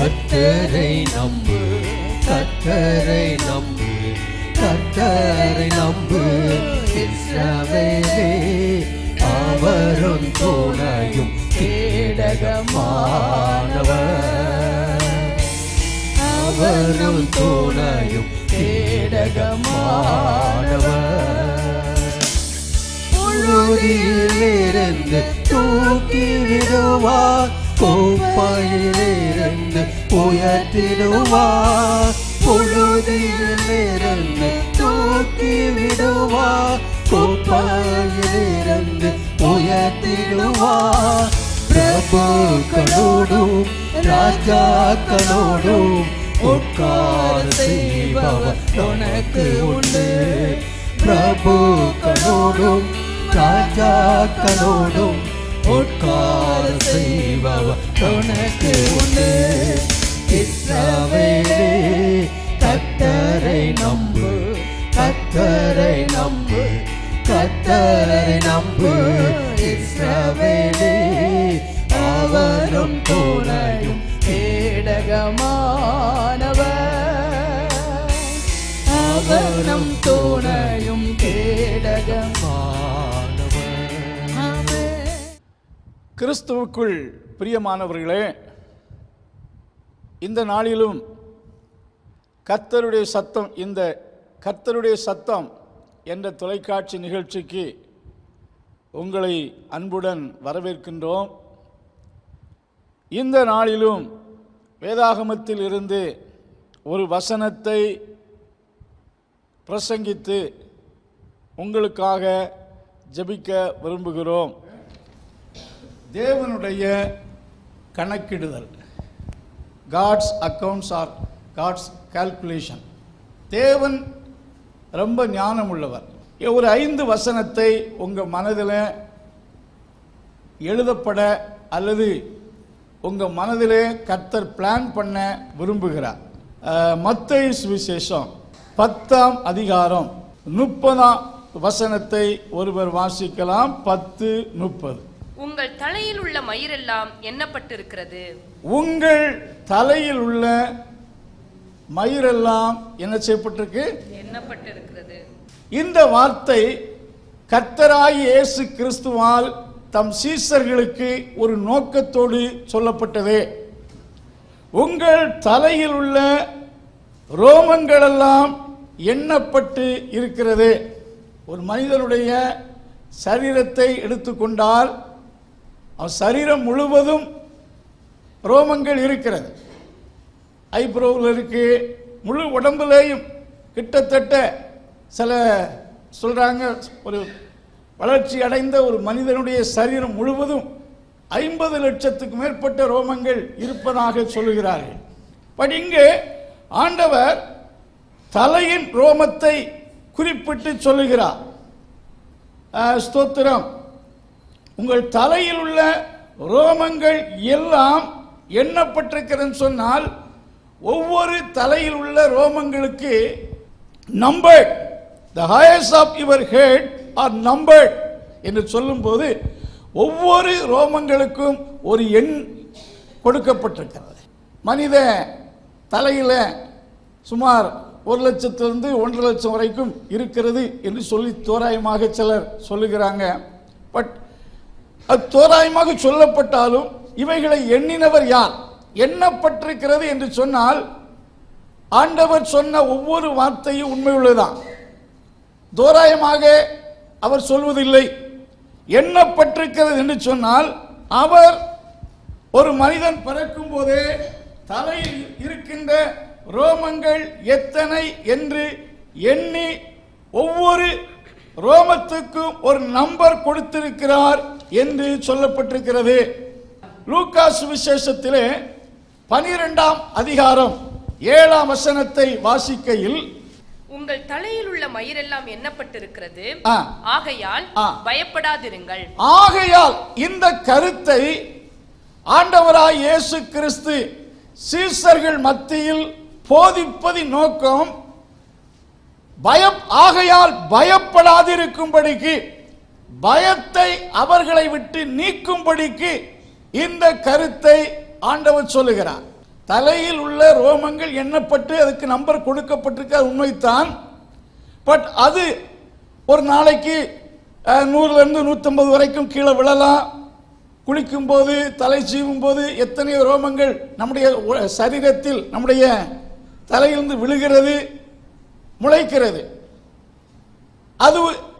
கர்த்தரை நம்பு, கர்த்தரை நம்பு, கர்த்தரை நம்பு இஸ்ரவேலே. அவரும் துணையும் கேடகமானவர், அவரும் துணையும் கேடகமானவர். புழுதியிலிருந்து தூக்கி விடுவார், கோப்பையிலிருந்து உயர்த்திடுவார். புழுதியிலிருந்து தூக்கி விடுவார், கோப்பையிலிருந்து உயர்த்திடுவார். பிரபுக்களோடும் ராஜாக்களோடும் உட்கார செய்பவர் உனக்கு உண்டு. பிரபுக்களோடும் ராஜாக்களோடும் உட்கார செய்பவர் உனக்கு உண்டு. இஸ்ரவேலே கர்த்தரை நம்பு, கர்த்தரை நம்பு, கர்த்தரை நம்பு இஸ்ரவேலே. அவரும் துணையும் கேடகமானவர், அவரும் துணையும் கேடகமானவர். கிறிஸ்துவுக்குள் பிரியமானவர்களே, இந்த நாளிலும் கர்த்தருடைய சத்தம், இந்த கர்த்தருடைய சத்தம் என்ற தொலைக்காட்சி நிகழ்ச்சிக்கு உங்களை அன்புடன் வரவேற்கின்றோம். இந்த நாளிலும் வேதாகமத்தில் இருந்து ஒரு வசனத்தை பிரசங்கித்து உங்களுக்காக ஜெபிக்க விரும்புகிறோம். தேவனுடைய கணக்கிடுதல், God's accounts are God's calculation. தேவன் ரொம்ப ஞானம் உள்ளவர். ஒரு 5 வசனத்தை உங்கள் மனதில் எழுதப்பட அல்லது உங்கள் மனதிலே கர்த்தர் பிளான் பண்ண விரும்புகிறார். மத்தேயு சுவிசேஷம் 10ஆம் அதிகாரம் 30ஆம் வசனத்தை ஒருவர் வாசிக்கலாம். 10:30. உங்கள் தலையில் உள்ள மயிரெல்லாம் எண்ணப்பட்டிருக்கிறது. உங்கள் தலையில் உள்ள மயிரெல்லாம் என்ன செய்யப்பட்டிருக்கு? எண்ணப்பட்டிருக்கிறது. இந்த வார்த்தை கர்த்தராகிய இயேசு கிறிஸ்துவால் தம் சீஷர்களுக்கு ஒரு நோக்கத்தோடு சொல்லப்பட்டது. உங்கள் தலையில் உள்ள ரோமங்களெல்லாம் எண்ணப்பட்டு இருக்கிறது. ஒரு மனிதனுடைய சரீரத்தை எடுத்துக்கொண்டால் அவன் சரீரம் முழுவதும் ரோமங்கள் இருக்கிறது. ஐப்ரோவில் இருக்கு, முழு உடம்புலேயும் கிட்டத்தட்ட சில சொல்றாங்க ஒரு வளர்ச்சி அடைந்த ஒரு மனிதனுடைய சரீரம் முழுவதும் 50 லட்சத்துக்கு மேற்பட்ட ரோமங்கள் இருப்பதாக சொல்லுகிறார்கள். பட் இங்கு ஆண்டவர் தலையின் ரோமத்தை குறிப்பிட்டு சொல்லுகிறார். ஸ்தோத்திரம். உங்கள் தலையில் உள்ள ரோமங்கள் எல்லாம் எண்ணப்பட்டிருக்கிறன்னு சொன்னால் ஒவ்வொரு தலையில் உள்ள ரோமங்களுக்கு numbered, the hairs of your head are numbered என்று சொல்லும்போது ஒவ்வொரு ரோமங்களுக்கும் ஒரு எண் கொடுக்கப்பட்டிருக்கிறது. மனித தலையில் சுமார் 1 லட்சத்திலிருந்து 1.5 லட்சம் வரைக்கும் இருக்கிறது என்று சொல்லி தோராயமாக சிலர் சொல்லுகிறாங்க. பட் அது தோராயமாக சொல்லப்பட்டாலும் இவைகளை எண்ணினவர் யார்? எண்ணப்பட்டிருக்கிறது என்று சொன்னால் ஆண்டவர் சொன்ன ஒவ்வொரு வார்த்தையும் உண்மையுள்ளதுதான். தோராயமாக அவர் சொல்வதில்லை. எண்ணப்பட்டிருக்கிறது என்று சொன்னால் அவர் ஒரு மனிதன் பிறக்கும் போதே தலையில் இருக்கின்ற ரோமங்கள் எத்தனை என்று எண்ணி ஒவ்வொரு ரோமத்துக்கும் ஒரு நம்பர் கொடுத்திருக்கிறார் என்று சொல்லப்பட்டிருக்கிறது. லூக்கா சுவிசேஷத்திலே 12ஆம் அதிகாரம் 7ஆம் வசனத்தை வாசிக்கையில் உங்கள் தலையில் உள்ள மயிரெல்லாம் எண்ணப்பட்டிருக்கிறது, ஆகையால் பயப்படாதிருங்கள். ஆகையால் இந்த கருத்தை ஆண்டவராய் இயேசு கிறிஸ்து சீஷர்கள் மத்தியில் போதிப்பதின் நோக்கம் ஆகையால் பயப்படாதிருக்கும்படிக்கு, பயத்தை அவர்களை விட்டு நீக்கும்படிக்கு இந்த கருத்தை ஆண்டவர் சொல்லுகிறார். தலையில் உள்ள ரோமங்கள் எண்ணப்பட்டு அதுக்கு நம்பர் கொடுக்கப்பட்டிருக்க உண்மைத்தான். பட் அது ஒரு நாளைக்கு 100லிருந்து 150 வரைக்கும் கீழே விழலாம். குளிக்கும் போது, தலை சீவும் போது எத்தனையோ ரோமங்கள் நம்முடைய சரீரத்தில், நம்முடைய தலையிலிருந்து விழுகிறது, முளைக்கிறது. அது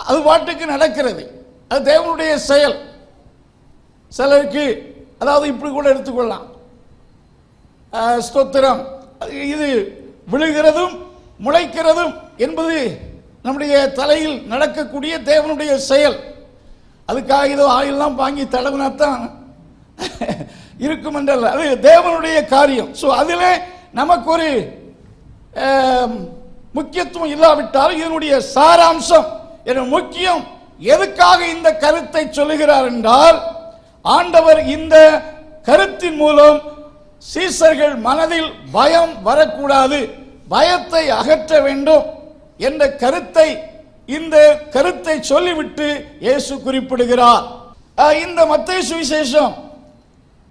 அது பாட்டுக்கு நடக்கிறது. அது தேவனுடைய செயல். சிலருக்கு அதாவது இப்படி கூட எடுத்துக்கொள்ளலாம். ஸ்தோத்திரம், இது விழுகிறதும் முளைக்கிறதும் என்பது நம்முடைய தலையில் நடக்கக்கூடிய தேவனுடைய செயல். அதுக்காக ஏதோ ஆயிலாம் வாங்கி தடவினாத்தான் இருக்கும் என்றல்ல, அது தேவனுடைய காரியம். ஸோ அதில் நமக்கு ஒரு முக்கியத்துவம் இல்லாவிட்டால் இதனுடைய சாராம்சம் முக்கியம். எதுக்காக இந்த கருத்தை சொல்லுகிறார் என்றால், ஆண்டவர் இந்த கருத்தின் மூலம் சீசர்கள் மனதில் பயம் வரக்கூடாது, பயத்தை அகற்ற வேண்டும் என்ற கருத்தை, இந்த கருத்தை சொல்லிவிட்டு இயேசு குறிப்பிடுகிறார். இந்த மத்தேயு சுவிசேஷம்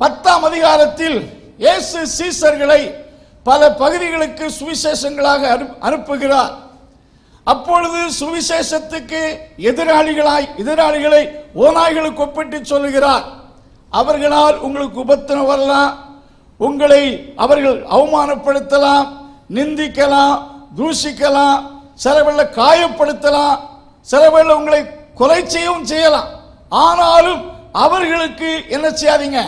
10ஆம் அதிகாரத்தில் இயேசு சீசர்களை பல பகுதிகளுக்கு சுவிசேஷங்களாக அனுப்புகிறார். அப்பொழுது சுவிசேஷத்துக்கு எதிராளிகளை ஓநாய்களுக்கு ஒப்பிட்டு சொல்லுகிறார். அவர்களால் உங்களுக்கு உபத்திரம் வரலாம், உங்களை அவர்கள் அவமானப்படுத்தலாம், நிந்திக்கலாம், தூஷிக்கலாம், சிலவேளை காயப்படுத்தலாம், சிலவேளை உங்களை கொலை செய்யவும் செய்யலாம். ஆனாலும் அவர்களுக்கு என்ன செய்யாதீங்க,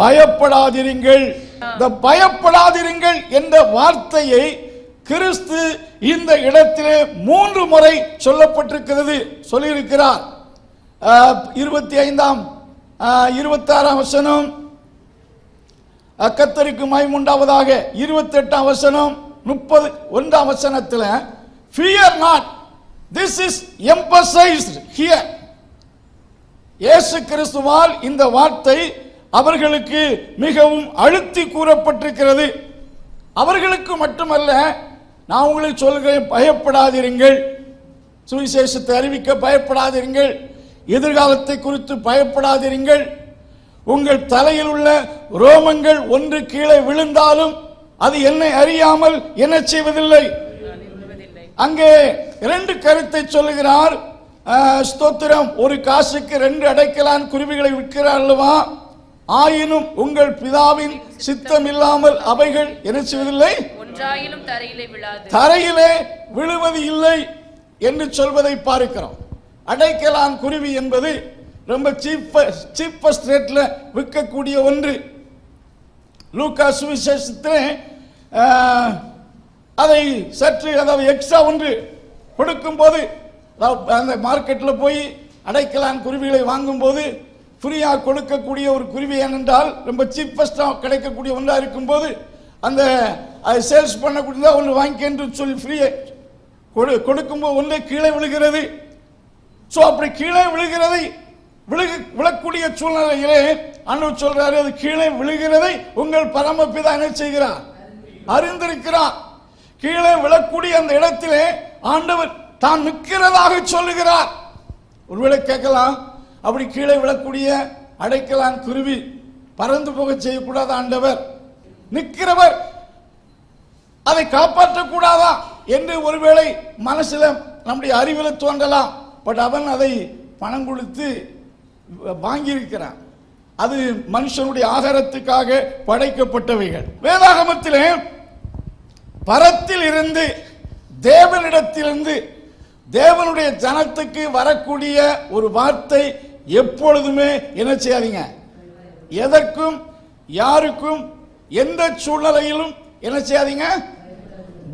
பயப்படாதிருங்கள். இந்த பயப்படாதிருங்கள் என்ற வார்த்தையை கிறிஸ்து இந்த இடத்திலே 3 முறை சொல்லப்பட்டிருக்கிறது, சொல்லியிருக்கிறார். 25ஆம் 26ஆம் வசனம் கர்த்தருக்கு மகிமை உண்டாவதாக, 28ஆம் வசனம் 31ஆம் வசனத்தில் fear not, this is emphasized here. இயேசு கிறிஸ்துவால் இந்த வார்த்தை அவர்களுக்கு மிகவும் அழுத்தி கூறப்பட்டிருக்கிறது. அவர்களுக்கு மட்டுமல்ல, நான் உங்களுக்கு சொல்கிறேன், பயப்படாதிருங்கள், சுவிசேஷத்தை அறிவிக்க பயப்படாதிருங்கள், எதிர்காலத்தை குறித்து பயப்படாதிருங்கள். உங்கள் தலையில் உள்ள ரோமங்கள் ஒன்று கீழே விழுந்தாலும் அது என்னை அறியாமல் என்ன செய்வதில்லை. அங்கே 2 கருத்தை சொல்லுகிறார். ஸ்தோத்திரம், ஒரு காசுக்கு 2 அடைக்கலான் குருவிகளை விற்கிறார் அல்லவா, ஆயினும் உங்கள் பிதாவின் சித்தம் இல்லாமல் அவைகள் என்ன செய்வதில்லை, ஒன்றாயிலும் தரையிலே விழுவது இல்லை என்று சொல்வதை பார்க்கிறோம். அடைக்கலான் குருவி என்பது ரொம்ப சீப்பஸ்ட் ரேட்ல விற்கக்கூடிய ஒன்று. லூக்கா சுவிசேஷத்தில் அதை சற்று, அதாவது எக்ஸ்ட்ரா ஒன்று கொடுக்கும் போது, அந்த மார்க்கெட்டில் போய் அடைக்கலான் குருவிகளை வாங்கும் போது ஃப்ரீயாக கொடுக்கக்கூடிய ஒரு குருவி ஏனென்றால் ரொம்ப சீப்பஸ்டாக கிடைக்கக்கூடிய ஒன்றாக இருக்கும்போது அந்த அதை சேல்ஸ் பண்ணக்கூடியதாக ஒன்று வாங்கிக்கென்று சொல்லி ஃப்ரீயை கொடுக்கும்போது ஒன்றே கீழே விழுகிறது. ஸோ அப்படி கீழே விழுகிறதை விழக்கூடிய சூழ்நிலையிலே ஆண்டவர் சொல்றாரு, அது கீழே விழுகிறதை உங்கள் பரமபிதா என்ன செய்கிறார், அறிந்திருக்கிறார். கீழே விழக்கூடிய அந்த இடத்திலே ஆண்டவர் தான் நிற்கிறதாக சொல்லுகிறார். ஒருவேளை கேட்கலாம், அப்படி கீழே விழக்கூடிய அடைக்கலான் குருவி பறந்து போக செய்யக்கூடாத ஆண்டவர் நிற்கிறவர், அதை காப்பாற்றக்கூடாதா என்று ஒருவேளை மனசில் நம்முடைய அறிவில் தோன்றலாம். பட் அவன் அதை பணம் கொடுத்து வாங்கியிருக்கிறான். அது மனுஷனுடைய ஆகாரத்துக்காக படைக்கப்பட்டவைகள். வேதாகமத்திலே பரத்தில் இருந்து தேவனிடத்திலிருந்து தேவனுடைய ஜனத்துக்கு வரக்கூடிய ஒரு வார்த்தை எப்பொழுதுமே என்ன செய்யாதீங்க, எதற்கும் யாருக்கும் எந்த சூழ்நிலையிலும் என்ன செய்யாதீங்க,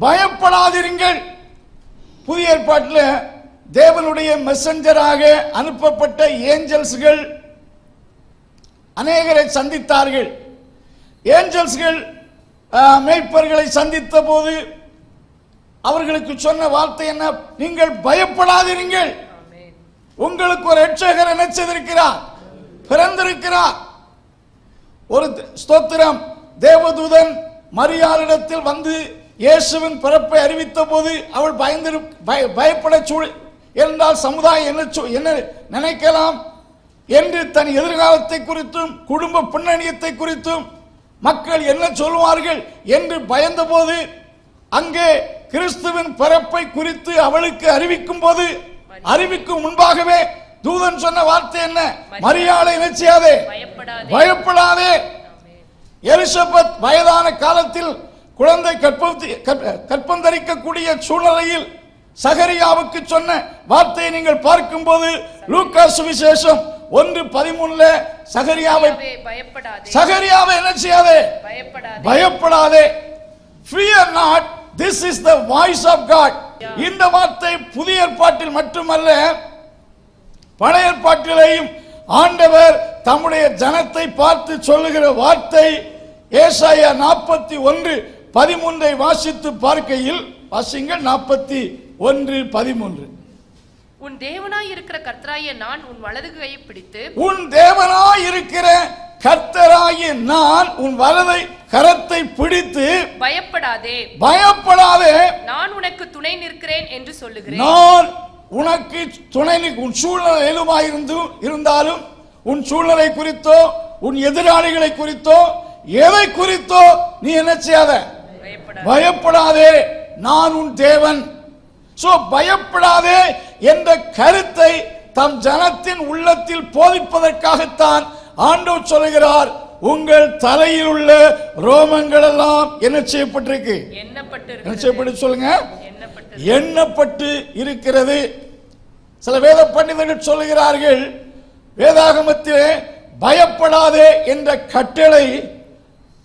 பயப்படாதிருங்கள். புதிய ஏற்பாட்டில் தேவனுடைய மெசஞ்சராக அனுப்பப்பட்ட ஏஞ்சல்ஸ்கள் அநேகரை சந்தித்தார்கள். ஏஞ்சல்ஸ்கள் மேய்ப்பர்களை சந்தித்த போது அவர்களுக்கு சொன்ன வார்த்தை என்ன, நீங்கள் பயப்படாதிருங்கள், உங்களுக்கு ஒரு இரட்சகர் என்ன செய்திருக்கிறார், பிறந்திருக்கிறார். ஒரு ஸ்தோத்திரம், தேவதூதன் மரியாளிடத்தில் வந்து இயேசுவின் பிறப்பை அறிவித்த போது அவள் பயப்பட என்றால் சமுதாயம் என்ன நினைக்கலாம் என்று தன் எதிர்காலத்தை குறித்தும் குடும்ப பின்னணியத்தை குறித்தும் மக்கள் என்ன சொல்வார்கள் என்று பயந்தபோது அங்கே கிறிஸ்துவின் பிறப்பை குறித்து அவளுக்கு அறிவிக்கும் முன்பாகவே தூதன் சொன்ன வார்த்தை என்ன? மரியாளை என்ன செய்யாதே, பயப்படாதே. எலிசபெத் வயதான காலத்தில் குழந்தை கற்பந்தரிக்கக்கூடிய சூழ்நிலையில் சகரியாவுக்கு சொன்ன வார்த்தையை நீங்கள் பார்க்கும்போது லூக்கா சுவிசேஷம் 1:13 சகரியாவை என்ன செய்யாதே, பயப்படாதே. Fear not, this is the voice of God. இந்த வார்த்தை புதிய ஏற்பாட்டில் மட்டுமல்ல, பழைய ஏற்பாட்டிலேயும் ஆண்டவர் தம்முடைய ஜனத்தை பார்த்து சொல்லுகிற வார்த்தை. ஏசாயா 41:13 வாசித்து பார்க்கையில், வாசிங்கள் 41:13. உன் தேவனாய் இருக்கிற கர்த்தராகிய நான் உன் வலது கையை பிடித்து, உன் தேவனாய் இருக்கிற கர்த்தராகிய நான் உன் வலது கரத்தை பிடித்து, பயப்படாதே, நான் உனக்கு துணை நிற்கிறேன் என்று சொல்லுகிறேன். நான் உனக்கு துணை. உன் சூழ்நிலை இருந்தாலும் உன் சூழ்நிலை குறித்தோ உன் எதிராளிகளை குறித்தோ எதை குறித்தோ நீ என்ன செய்யாத, பயப்படாதே, நான் உன் தேவன். சோ பயப்படாதே என்ற கருத்தை தம் ஜனத்தின் உள்ளத்தில் போதிப்பதற்காகத்தான் ஆண்டவர் சொல்கிறார், உங்கள் தலையில் உள்ள ரோமங்கள் எல்லாம் என்ன செய்யப்பட்டிருக்கு, என்ன செய்யப்பட்டு சொல்லுங்க, எண்ணப்பட்டு இருக்கிறது. சில வேத பண்டிதர்கள் சொல்லுகிறார்கள், வேதாகமத்திலே பயப்படாதே என்ற கட்டளை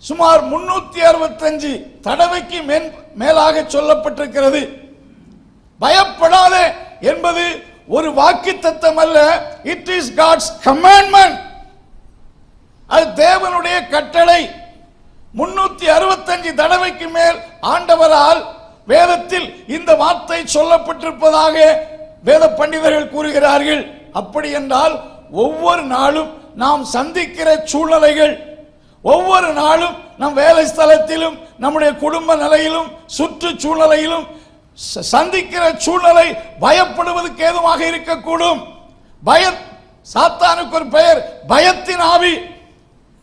சுமார் 365 தடவைக்கு மேலாக சொல்லப்பட்டிருக்கிறது. பயப்படாதே என்பது ஒரு வாக்குத்தத்தம் அல்ல, இட் இஸ் காட்ஸ் கமாண்ட்மெண்ட். அது தேவனுடைய கட்டளை. 365 தடவைக்கு மேல் ஆண்டவரால் வேதத்தில் இந்த வார்த்தை சொல்லப்பட்டிருப்பதாக வேத பண்டிதர்கள் கூறுகிறார்கள். அப்படி என்றால் ஒவ்வொரு நாளும் நாம் சந்திக்கிற சூழ்நிலைகள், ஒவ்வொரு நாளும் நம் வேலை ஸ்தலத்திலும் நம்முடைய குடும்ப நிலையிலும் சுற்றுச்சூழ்நிலையிலும் சந்திக்கிற சூழ்நிலை பயப்படுவதற்கு ஏதுவாக இருக்கக்கூடும். சாத்தானுக்கு ஒரு பெயர் பயத்தின் ஆவி.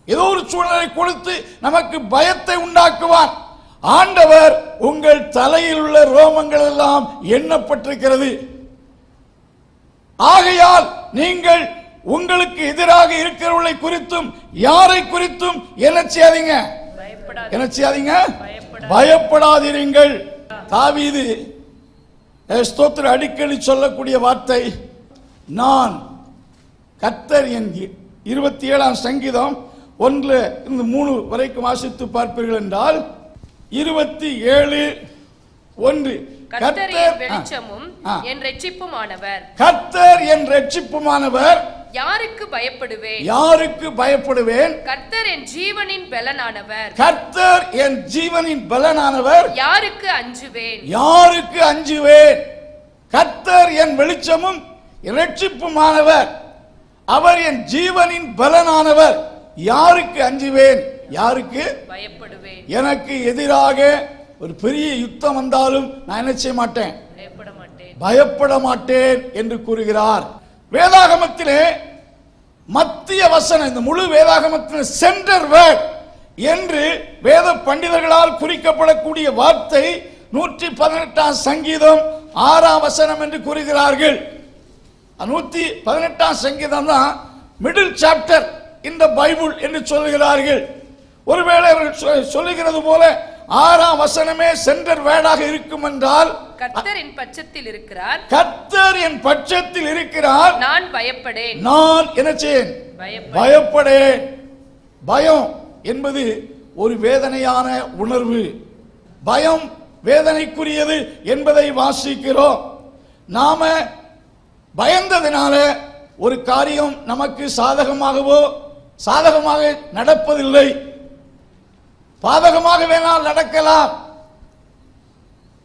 ஏதோ ஒரு சூழ்நிலை கொடுத்து நமக்கு பயத்தை உண்டாக்குவான். ஆண்டவர் உங்கள் தலையில் உள்ள ரோமங்கள் எல்லாம் எண்ணப்பட்டிருக்கிறது. ஆகையால் நீங்கள் உங்களுக்கு எதிராக இருக்கிறவர்களை குறித்தும் யாரை குறித்தும் என்ன செய்யாதீங்க, பயப்படாதீர்கள். தாவீது ஸ்தோத்திர அடிக்கடி சொல்லக்கூடிய வார்த்தை, நான் கர்த்தர் என் 27ஆம் சங்கீதம் 1-3 வரைக்கும் வாசித்து பார்ப்பீர்கள் என்றால் 27:1 கர்த்தர் என் வெளிச்சமும் என் இரட்சிப்புமானவர், கர்த்தர் என் இரட்சிப்புமானவர், யாருக்கு பயப்படுவேன், கர்த்தர் என் ஜீவனின் பலனானவர், கர்த்தர் என் ஜீவனின் பலனானவர், யாருக்கு அஞ்சுவேன், கர்த்தர் என் வெளிச்சமும் இரட்சிப்புமானவர், அவர் என் ஜீவனின் பலனானவர், யாருக்கு அஞ்சுவேன், யாருக்கு பயப்படுவேன். எனக்கு எதிராக ஒரு பெரிய யுத்தம் வந்தாலும் நான் என்ன செய்ய மாட்டேன், பயப்பட மாட்டேன் என்று கூறுகிறார். வேதாகமத்திலே மத்திய வசனம், இந்த முழு வேதாகமத்திலே சென்டர் வேர்ட் என்று வேத பண்டிதர்களால் குறிக்கப்படக்கூடிய வார்த்தை 118ஆம் சங்கீதம் 6ஆம் வசனம் என்று கூறுகிறார்கள். 118ஆம் சங்கீதம் தான் மிடில் சாப்டர் இந்த பைபிள் என்று சொல்லுகிறார்கள். ஒருவேளை அவர்கள் சொல்லுகிறது போல 6ஆம் வசனமே சென்டர் வேர்டாக இருக்கும் என்றால், கர்த்தர் என் பட்சத்தில் இருக்கிறார், கர்த்தர் என் பட்சத்தில் இருக்கிறார், நான் பயப்படேன், நான் என்ன செய்யேன், பயப்படேன். பயம் என்பது ஒரு வேதனையான உணர்வு. பயம் வேதனைக்குரியது என்பதை வாசிக்கிறோம். நாம பயந்ததினால ஒரு காரியம் நமக்கு சாதகமாக நடப்பதில்லை, பாதகமாக வேணால் நடக்கலாம்.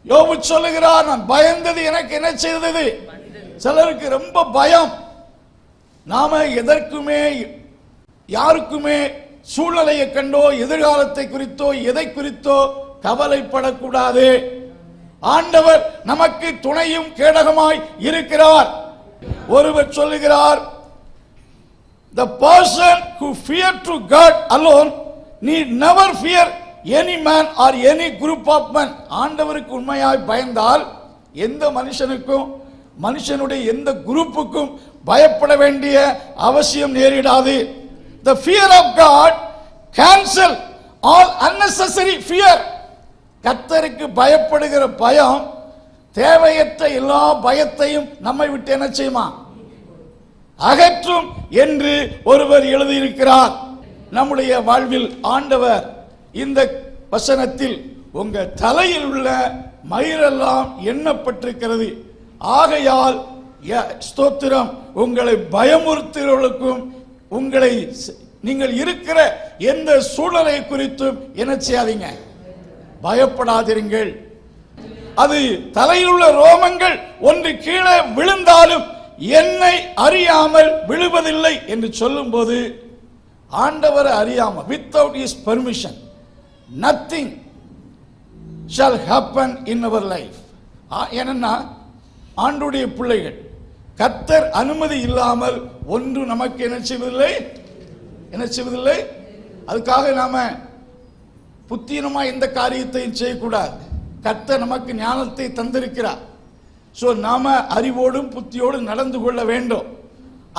யோபு சொல்லுகிறார், நான் பயந்தது எனக்கு என்ன செய்தது. சிலருக்கு ரொம்ப பயம். நாம எதற்குமே யாருக்குமே சூழ்நிலையை கண்டோ எதிர்காலத்தை குறித்தோ எதை குறித்தோ கவலைப்படக்கூடாது. ஆண்டவர் நமக்கு துணையும் கேடகமாய் இருக்கிறார். ஒருவர் சொல்லுகிறார், the person who fear to God alone need never fear any man or any group of men. ஆண்டவருக்கு உண்மையாய் பயந்தால் எந்த மனுஷனுக்கும் மனுஷனுடைய எந்த குரூப்புக்கும் பயப்பட வேண்டிய அவசியம் நேரிடாது. The fear of God cancel all unnecessary fear. கர்த்தருக்கு பயப்படுகிற பயம் தேவையற்ற எல்லா பயத்தையும் நம்மை விட்டு என்ன செய்யுமா? அகற்றும் என்று ஒருவர் எழுதியிருக்கிறார். நம்முடைய வாழ்வில் ஆண்டவர் இந்த வசனத்தில் உங்க தலையில் உள்ள மயிரெல்லாம் எண்ணப்பட்டிருக்கிறது, ஆகையால் ஸ்தோத்திரம், உங்களை பயமுறுத்துகிறவர்களுக்கும் உங்களை நீங்கள் இருக்கிற எந்த சூழலை குறித்தும் என்ன செய்யாதீங்க, பயப்படாதிருங்கள். அது தலையில் உள்ள ரோமங்கள் ஒன்று கீழே விழுந்தாலும் என்னை அறியாமல் விழுவதில்லை என்று சொல்லும் போது ஆண்டவரை அறியாமல், without his permission nothing shall happen in our life. ஏன்னா ஆண்டுடைய பிள்ளைகள் கர்த்தர் அனுமதி இல்லாமல் ஒன்று நமக்கு என்ன செய்வதில்லை. அதுக்காக நாம புத்தீனமா எந்த காரியத்தையும் செய்யக்கூடாது. கர்த்தர் நமக்கு ஞானத்தை தந்திருக்கிறார். சோ நாம அறிவோடும் புத்தியோடும் நடந்து கொள்ள வேண்டும்.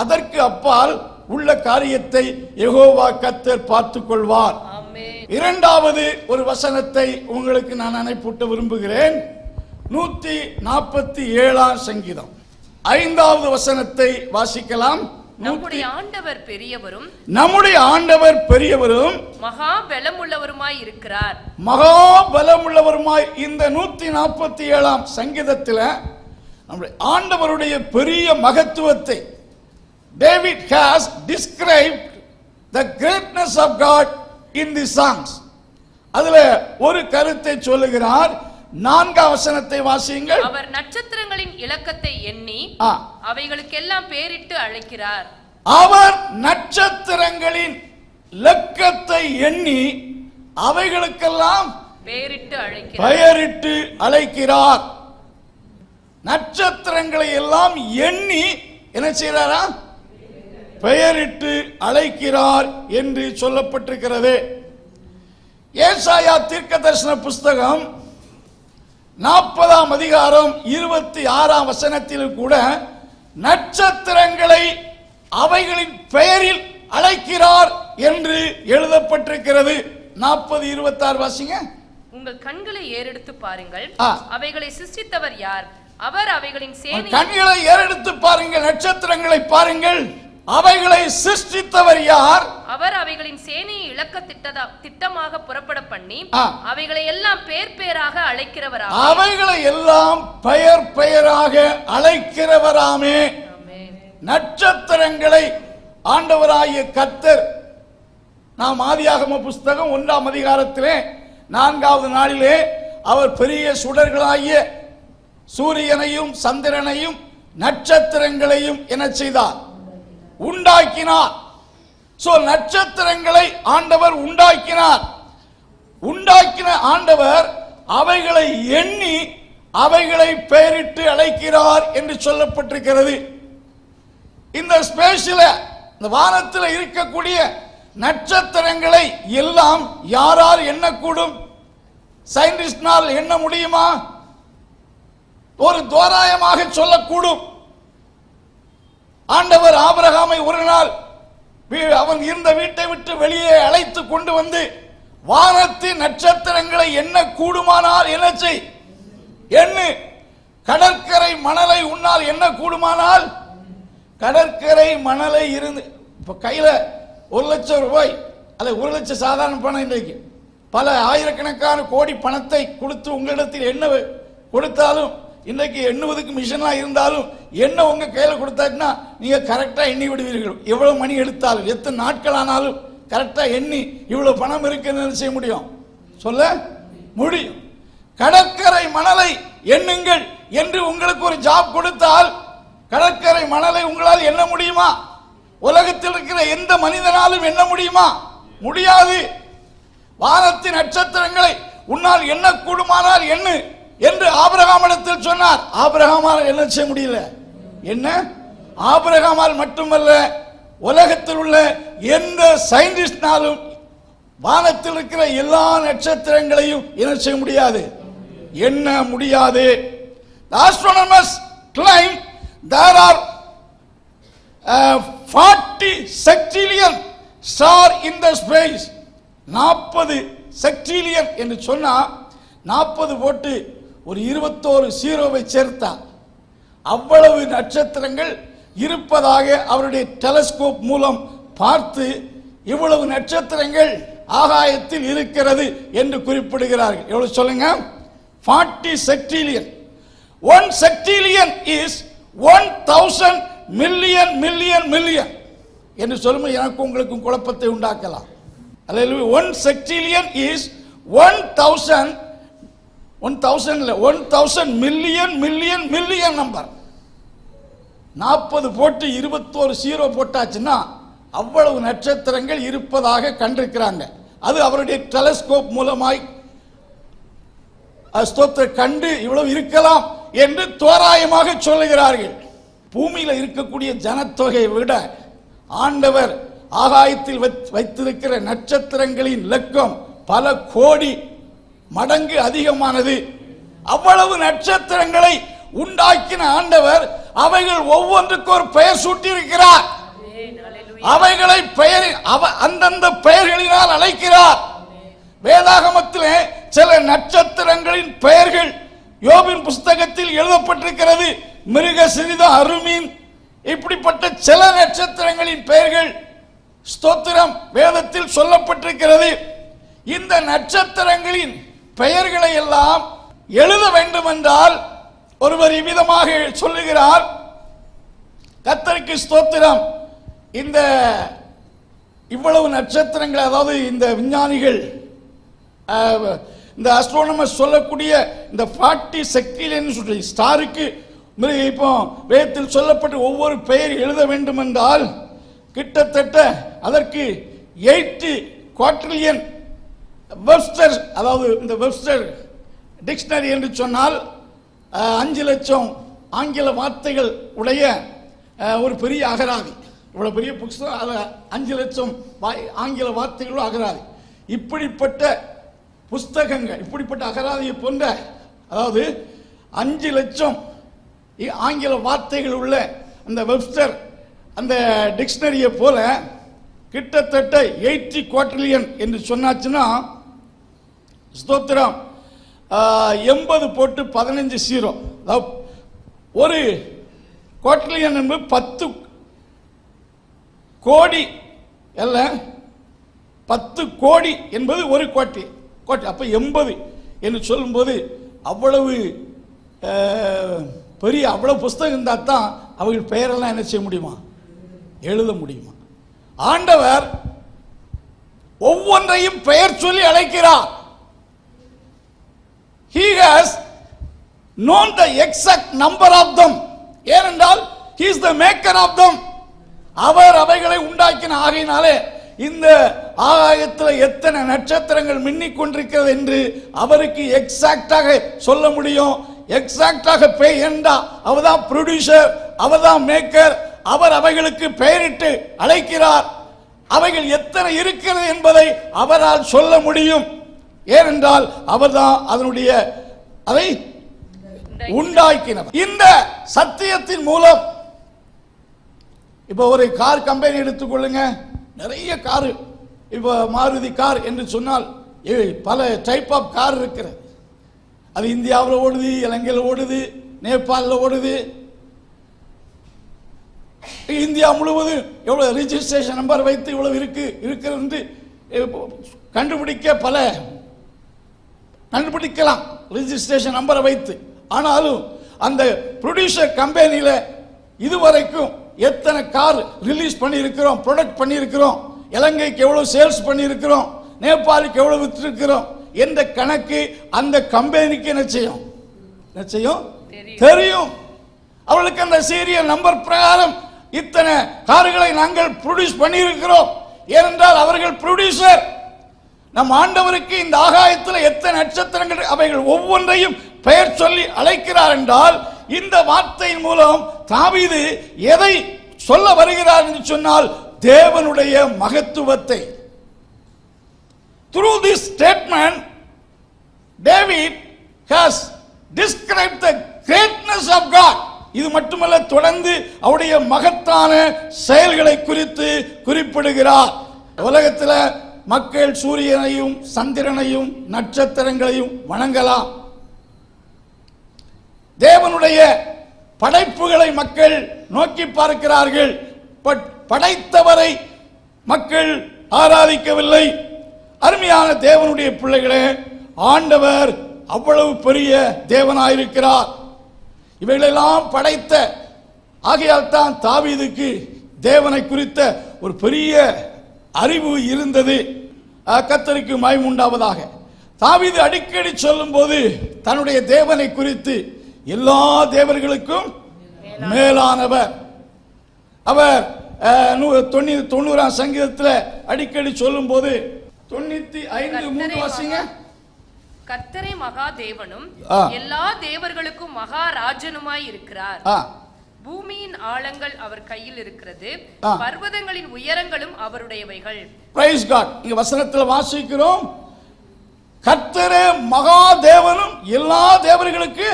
அதற்கு அப்பால் உள்ள காரியத்தை யெகோவா கர்த்தர் பார்த்துக் கொள்வார். இரண்டாவது ஒரு வசனத்தை உங்களுக்கு நான் அனுப்பிவிட்டு விரும்புகிறேன். 147 சங்கீதம் 5வது வசனத்தை வாசிக்கலாம். நம்முடைய ஆண்டவர் பெரியவரும் மகா பலமுள்ளவருமாய் இருக்கிறார். மகா பலமுள்ளவருமாய் இந்த 147 சங்கீதத்தில் நம்முடைய ஆண்டவருடைய பெரிய மகத்துவத்தை David has described the greatness of God in the songs. அதுல ஒரு கருத்தை சொல்லுகிறார். 4வது வசனத்தை வாசியுங்கள். அவர் நட்சத்திரங்களின் இலக்கத்தை எண்ணி அவைகளுக்கெல்லாம் பெயரிட்டு அழைக்கிறார். அவர் நட்சத்திரங்களின் இலக்கத்தை எண்ணி அவைகளுக்கெல்லாம் பெயரிட்டு அழைக்கிறார். நட்சத்திரங்களை எல்லாம் எண்ணி என்ன செய்கிறாரா? பெயரிட்டு அழைக்கிறார் என்று சொல்லப்பட்டிருக்கிறது. ஏசாயா தீர்க்கதரிசன புஸ்தகம் 40ஆம் அதிகாரம் 26ஆம் வசனத்தில் கூட நட்சத்திரங்களை அவைகளின் பெயரில் அழைக்கிறார் என்று எழுதப்பட்டிருக்கிறது. 40:26 வாசிங்க. உங்கள் கண்களை ஏறெடுத்து பாருங்கள், அவைகளை சிருஷ்டித்தவர் யார்? அவர் அவைகளின் சேனை. கண்களை ஏறெடுத்து பாருங்கள், நட்சத்திரங்களை பாருங்கள், அவைகளை சிருஷ்டித்தவர் யார்? அவர் அவைகளின் சேனையை இலக்க திட்டமாக புறப்பட பண்ணி அவைகளை எல்லாம் பெயராக அழைக்கிறவராமே. அவைகளை எல்லாம் பெயராக அழைக்கிறவராமே. நட்சத்திரங்களை ஆண்டவராகிய கர்த்தர், நாம் ஆதியாகம புஸ்தகம் 1ஆம் அதிகாரத்திலே 4வது நாளிலே அவர் பெரிய சுடர்களாகிய சூரியனையும் சந்திரனையும் நட்சத்திரங்களையும் என்ன செய்தார்? உண்டாக்கினார். சோ நட்சத்திரங்களை ஆண்டவர் உண்டாக்கினார். உண்டாக்கின ஆண்டவர் அவைகளை எண்ணி அவைகளை பெயரிட்டு அழைக்கிறார் என்று சொல்லப்பட்டிருக்கிறது. இந்த ஸ்பேஸ்ல, இந்த வானத்தில் இருக்கக்கூடிய நட்சத்திரங்களை எல்லாம் யாரால் எண்ணக்கூடும்? சயின்டிஸ்டால் எண்ண முடியுமா? ஒரு தோராயமாக சொல்லக்கூடும். ஆண்டவர் ஆபிரகாமை ஒரு நாள் அவன் இருந்த வீட்டை விட்டு வெளியே அழைத்து கொண்டு வந்து வானத்தின் நட்சத்திரங்களை எண்ண கூடுமானால் என்ன செய்? எண்ணு. கடற்கரை மணலை உன்னால் எண்ண கூடுமானால், கடற்கரை மணலை இருந்து இப்ப கையில 1 லட்சம் ரூபாய், அதை 1 லட்சம் சாதாரண பணம் இன்றைக்கு பல ஆயிரக்கணக்கான கோடி பணத்தை கொடுத்து உங்களிடத்தில் என்ன கொடுத்தாலும், இன்றைக்கு எண்ணுவதற்கு மிஷினா இருந்தாலும் என்ன உங்க கையில கொடுத்தாச்சுன்னா நீங்க கரெக்டா எண்ணி விடுவீர்கள். எவ்வளவு மணி எடுத்தாலும் எத்தனை நாட்கள் ஆனாலும் கரெக்டா எண்ணி இவ்வளவு பணம் இருக்குன்னு செய்ய முடியும், சொல்ல முடியும். கடற்கரை மணலை எண்ணுங்கள் என்று உங்களுக்கு ஒரு ஜாப் கொடுத்தால் கடற்கரை மணலை உங்களால் எண்ண முடியுமா? உலகத்தில் இருக்கிற எந்த மனிதனாலும் எண்ண முடியுமா? முடியாது. வானத்தின் நட்சத்திரங்களை உன்னால் எண்ண கூடுமானால் எண்ணு என்று ஆபிரகாமிடத்தில் சொன்னார். ஆபிரகாமால் என்ன செய்ய முடியல. என்ன ஆபிரகாமால் மட்டுமல்ல, உலகத்தில் உள்ள எந்த சயின்டிஸ்டாலும் வானத்தில் இருக்கிற எல்லா நட்சத்திரங்களையும் என்ன செய்ய முடியாது, எண்ண முடியாது. The astronomers claim there are 40 sextillion star in the space. 40 செக்டிலியன் என்று சொன்னா 40 போட்டு ஒரு 21 ஜீரோவை சேர்த்தா அவ்வளவு நட்சத்திரங்கள் இருப்பதாக அவருடைய டெலஸ்கோப் மூலம் பார்த்து இவ்வளவு நட்சத்திரங்கள் ஆகாயத்தில் இருக்கிறது என்று குறிப்பிடுகிறார்கள். எவ்வளவு சொல்லுங்க? 40 sextillion. 1 sextillion is 1000 million million million என்று சொல்லும்போது எனக்கு உங்களுக்கும் குழப்பத்தை உண்டாக்கலாம். அல்லேலூயா. 1 sextillion is 1000 million million million number. 40 போட்டு 21 ஜீரோ போட்டாச்சுன்னா அவ்வளவு நட்சத்திரங்கள் இருப்பதாக கண்டிருக்கிறாங்க. அது அவருடைய டெலஸ்கோப் மூலமாய் கண்டு இவ்வளவு இருக்கலாம் என்று தோராயமாக சொல்லுகிறார்கள். பூமியில இருக்கக்கூடிய ஜனத்தொகையை விட ஆண்டவர் ஆகாயத்தில் வைத்திருக்கிற நட்சத்திரங்களின் இலக்கம் பல கோடி மடங்கு அதிகமானது. அவ்வளவு நட்சத்திரங்களை உண்டாக்கின ஆண்டவர் அவைகள் ஒவ்வொன்றுக்கு ஒரு பெயர் சூட்டியிருக்கிறார். அவைகளை அந்தந்த பெயர்களினால் அழைக்கிறார். வேதாகமத்திலே சில நட்சத்திரங்களின் பெயர்கள் யோபின் புஸ்தகத்தில் எழுதப்பட்டிருக்கிறது. மிருக சிறிதம், அருமீன், இப்படிப்பட்ட சில நட்சத்திரங்களின் பெயர்கள் ஸ்தோத்திரம் வேதத்தில் சொல்லப்பட்டிருக்கிறது. இந்த நட்சத்திரங்களின் பெயர்களை எல்லாம் எழுத வேண்டும் என்றால் ஒருவர் இவ்விதமாக சொல்லுகிறார். கர்த்தருக்கு ஸ்தோத்திரம். இந்த இவ்வளவு நட்சத்திரங்கள், அதாவது இந்த விஞ்ஞானிகள் இந்த அஸ்ட்ரோனமர்ஸ் சொல்லக்கூடிய இந்த 40 செக்டிலியன் சொல்லி ஸ்டாருக்கு இப்போ வேதத்தில் சொல்லப்பட்ட ஒவ்வொரு பெயர் எழுத வேண்டும் என்றால் கிட்டத்தட்ட அதற்கு 80 குவாட்ரிலியன் வெப்ஸ்டர், அதாவது இந்த வெப்ஸ்டர் டிக்ஷனரி என்று சொன்னால் 5 லட்சம் ஆங்கில வார்த்தைகள் உடைய ஒரு பெரிய அகராதி. இவ்வளவு பெரிய புத்தகம், அதில் 5 லட்சம் ஆங்கில வார்த்தைகளும் அகராதி. இப்படிப்பட்ட புஸ்தகங்கள், இப்படிப்பட்ட அகராதியை போன்ற, அதாவது 5 லட்சம் ஆங்கில வார்த்தைகள் உள்ள அந்த வெப்ஸ்டர் அந்த டிக்ஷனரியை போல கிட்டத்தட்ட 80 குவாட்ரிலியன் என்று சொன்னாச்சுன்னா ஸ்தோத்திரம் 80 போட்டு 15 ஜீரோ. ஒரு குவாட்ரிலியன் என்பது 10 கோடி அல்ல, 10 கோடி என்பது ஒரு கோட்டி. அப்ப 80 என்று சொல்லும்போது அவ்வளவு பெரிய அவ்வளவு புஸ்தகம் இருந்தால் தான் அவர்கள் பெயரெல்லாம் என்ன செய்ய முடியுமா, எழுத முடியுமா? ஆண்டவர் ஒவ்வொன்றையும் பெயர் சொல்லி அழைக்கிறார். He has known the exact number of them. ஏனென்றால் he is the maker of them. அவர் அவைகளை உண்டாக்கின. ஆகையினாலே இந்த ஆகாயத்தில் எத்தனை நட்சத்திரங்கள் மின்னிக் கொண்டிருக்கிறது என்று அவருக்கு எக்ஸாக்டாக சொல்ல முடியும். எக்ஸாக்டாக பெயர்ண்டா அவர்தான் ப்ரொடியூசர், அவர்தான் மேக்கர். அவர் அவைகளுக்கு பெயரிட்டு அழைக்கிறார். அவைகள் எத்தனை இருக்கிறது என்பதை அவரால் சொல்ல முடியும். ஏனென்றால் அவர்தான் அதனுடைய அதை உண்டாக்கினவர். இந்த சத்தியத்தின் மூலம் இப்ப ஒரு கார் கம்பெனி எடுத்துக்கொள்ளுங்க. நிறைய கார், இப்ப மாருதி கார் என்று சொன்னால் பல டைப் ஆஃப் கார் இருக்கிறது. அது இந்தியாவில் ஓடுது, இலங்கையில் ஓடுது, நேபாளில் ஓடுது. இந்தியா முழுவதும் எவ்வளவு ரிஜிஸ்ட்ரேஷன் நம்பர் வைத்து இவ்வளவு இருக்கிறது கண்டுபிடிக்கலாம் ரிஜிஸ்ட்ரேஷன் நம்பரை வைத்து. ஆனாலும் அந்த ப்ரொடியூசர் கம்பெனியில இதுவரைக்கும் எத்தனை கார் ரிலீஸ் பண்ணியிருக்கிறோம், ப்ரொடக்ட் பண்ணியிருக்கிறோம், இலங்கைக்கு எவ்வளவு சேல்ஸ் பண்ணியிருக்கிறோம், நேபாளுக்கு எவ்வளவு வித்திருக்கிறோம் என்ற கணக்கு அந்த கம்பெனிக்கு என்ன செய்யும் தெரியும். அவர்களுக்கு அந்த சீரியல் நம்பர் பிரகாரம் இத்தனை கார்களை நாங்கள் ப்ரொடியூஸ் பண்ணியிருக்கிறோம். ஏனென்றால் அவர்கள் ப்ரொடியூசர். நம் ஆண்டவருக்கு இந்த ஆகாயத்தில் எத்தனை நட்சத்திரங்கள் அவைகள் ஒவ்வொன்றையும் பெயர் சொல்லி அழைக்கிறார் என்றால் இந்த வார்த்தையின் மூலம் தாவீது எதை சொல்ல வருகிறார் என்று சொன்னால் தேவனுடைய மகத்துவத்தை, Through this statement, David has described the greatness of God. இது மட்டுமல்ல, தொடர்ந்து அவருடைய மகத்தான செயல்களை குறித்து குறிப்பிடுகிறார். உலகத்தில் மக்கள் சூரியனையும் சந்திரனையும் நட்சத்திரங்களையும் வணங்கலாம். தேவனுடைய படைப்புகளை மக்கள் நோக்கி பார்க்கிறார்கள். படைத்தவரை மக்கள் ஆராதிக்கவில்லை. அருமையான தேவனுடைய பிள்ளைகளே, ஆண்டவர் அவ்வளவு பெரிய தேவனாயிருக்கிறார். இவைகளெல்லாம் படைத்த ஆகையால் தான் தாவீதுக்கு தேவனை குறித்த ஒரு பெரிய அறிவு இருந்தது. கர்த்தருக்கு மகிமை உண்டாவதாக. தாவீது அடிக்கடி சொல்லும் போது தன்னுடைய தேவனை குறித்து எல்லா தேவர்களுக்கும் மேலானவர், அவர் 90 சங்கீதத்தில் அடிக்கடி சொல்லும் போது 95:3 வாசிங்க. கர்த்தரே மகா தேவனும் எல்லா தேவர்களுக்கும் மகாராஜனுமாய் இருக்கிறார். பூமியின் ஆழங்கள் அவர் கையில் இருக்கிறது, பர்வதங்களின் உயரங்களும் அவருடையவைகள். Price God. இங்க வசனத்தில் வாசிக்கிறோம், கர்த்தரே மகா தேவனும் எல்லா தேவர்களுக்கு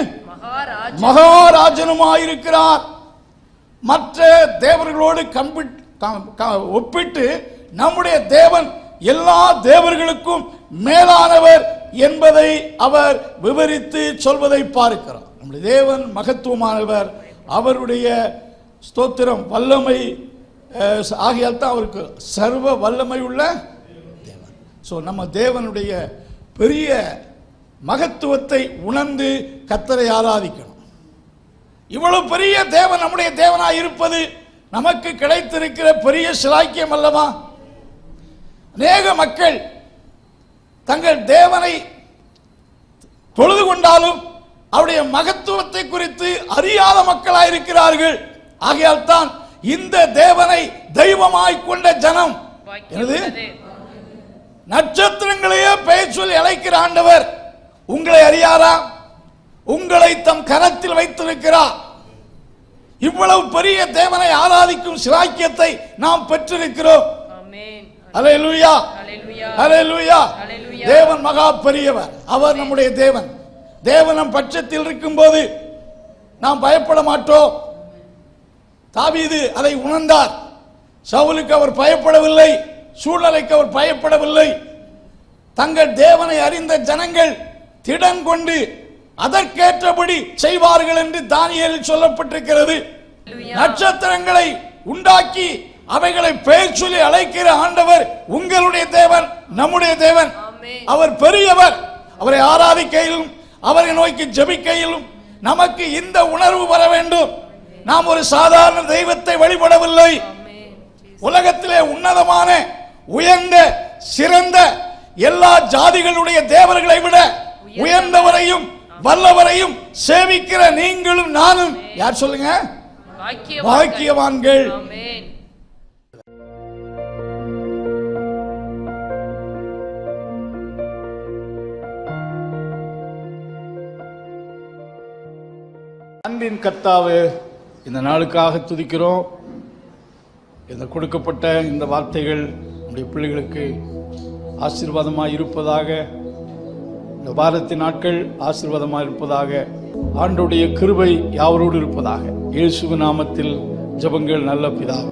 மகாராஜனுமாய் இருக்கிறார். மற்ற தேவர்களோடு ஒப்பிட்டு நம்முடைய தேவன் எல்லா தேவர்களுக்கும் மேலானவர் என்பதை அவர் விவரித்து சொல்வதை பார்க்கிறோம். நம்முடைய தேவன் மகத்துவமானவர், அவருடைய ஸ்தோத்திரம் வல்லமை ஆகையால் தான் அவருக்கு சர்வ வல்லமை உள்ள தேவன். ஸோ நம்ம தேவனுடைய பெரிய மகத்துவத்தை உணர்ந்து கர்த்தரை ஆராதிக்கணும். இவ்வளவு பெரிய தேவன் நம்முடைய தேவனாய் இருப்பது நமக்கு கிடைத்திருக்கிற பெரிய சிலாக்கியம் அல்லவா? அநேக மக்கள் தங்கள் தேவனை தொழுது கொண்டாலும் அவருடைய மகத்துவத்தை குறித்து அறியாத மக்களாயிருக்கிறார்கள். ஆகையால் தான் இந்த தேவனை தெய்வமாய் கொண்ட ஜனம், நட்சத்திரங்களையே பெயர் சொல்லி அழைக்கிற ஆண்டவர் உங்களை அறியாரா? உங்களை தம் கரத்தில் வைத்திருக்கிறார். இவ்வளவு பெரிய தேவனை ஆராதிக்கும் சிலாக்கியத்தை நாம் பெற்றிருக்கிறோம். அல்லேலூயா, அல்லேலூயா. தேவன் மகா பெரியவர், அவர் நம்முடைய தேவன். தேவன் நம் பட்சத்தில் இருக்கும் போது நாம் பயப்பட மாட்டோம். தாவீது அதை உணர்ந்தார். சவுலுக்கு அவர் பயப்படவில்லை, சூழ்நிலைக்கு அவர் பயப்படவில்லை. தங்கள் தேவனை அறிந்த ஜனங்கள் திடன் கொண்டு அதற்கேற்றபடி செய்வார்கள் என்று தானியேலில் சொல்லப்பட்டிருக்கிறது. நட்சத்திரங்களை உண்டாக்கி அவைகளை பெயர் சொல்லி அழைக்கிற ஆண்டவர் உங்களுடைய தேவன், நம்முடைய தேவன். அவர் பெரியவர். அவரை ஆராதிக்கையிலும் அவரை நோக்கி ஜெபிக்கையிலும் நமக்கு இந்த உணர்வு வர வேண்டும். நாம் ஒரு சாதாரண தெய்வத்தை வழிபடவில்லை. உலகத்திலே உன்னதமான உயர்ந்த சிறந்த எல்லா ஜாதிகளுடைய தேவர்களை விட உயர்ந்தவரையும் வல்லவரையும் சேவிக்கிற நீங்களும் நானும் யார் சொல்லுங்க? பாக்கியவான்கள். அன்பின் கர்த்தாவே, இந்த நாளுக்காக துதிக்கிறோம். இந்த கொடுக்கப்பட்ட இந்த வார்த்தைகள் நம்முடைய பிள்ளைகளுக்கு ஆசீர்வாதமாக இருப்பதாக, இந்த வாரத்தின் நாட்கள் ஆசீர்வாதமாக இருப்பதாக, ஆண்டவருடைய கிருபை யாவரோடு இருப்பதாக. இயேசுவின் நாமத்தில் ஜெபங்கள் நல்ல பிதாவே.